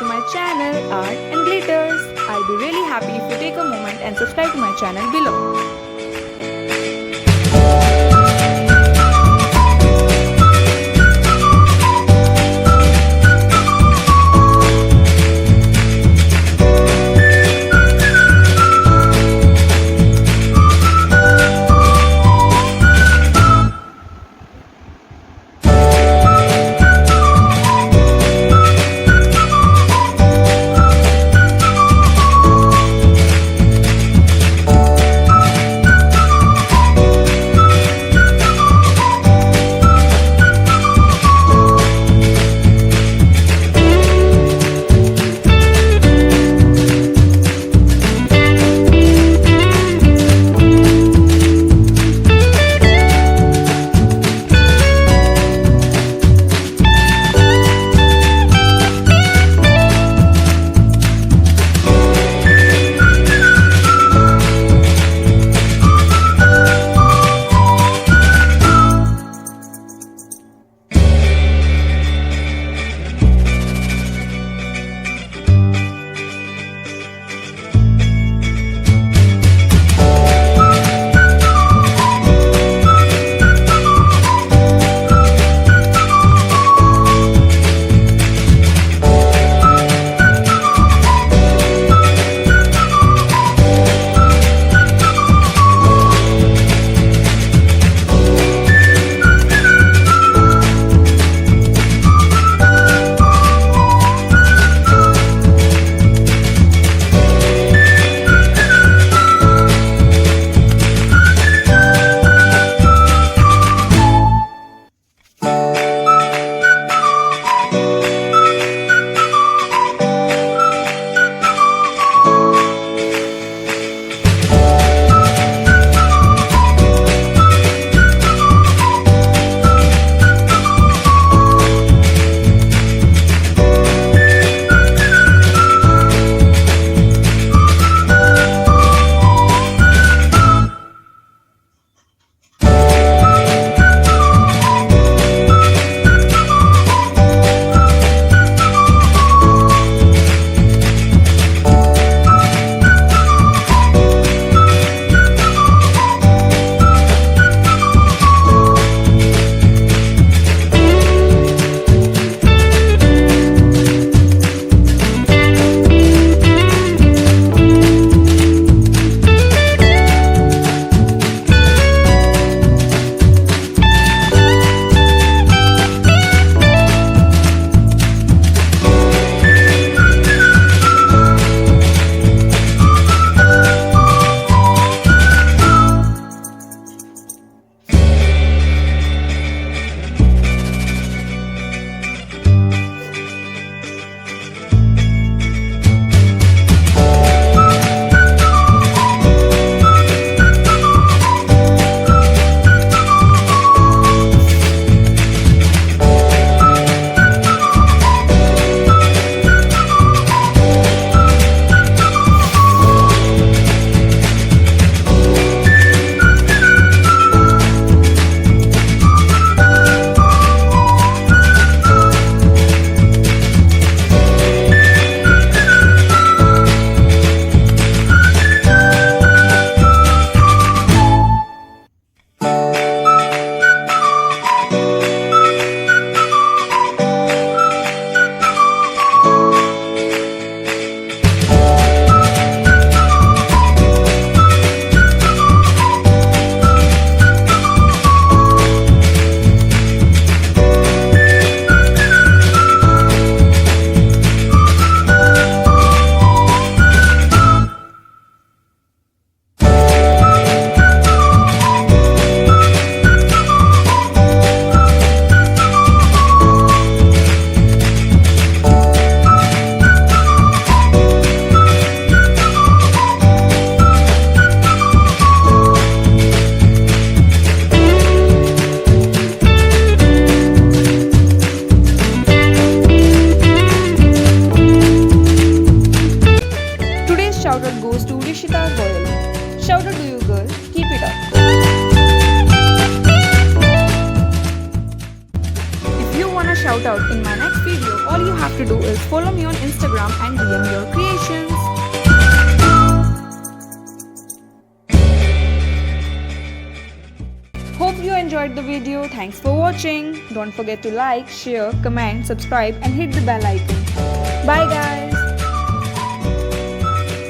to my channel Art and Glitters. I'll be really happy if you take a moment and subscribe to my channel below. have to do is follow me on Instagram and DM your creations. Hope you enjoyed the video. Thanks for watching. Don't forget to like, share, comment, subscribe and hit the bell icon. Bye guys.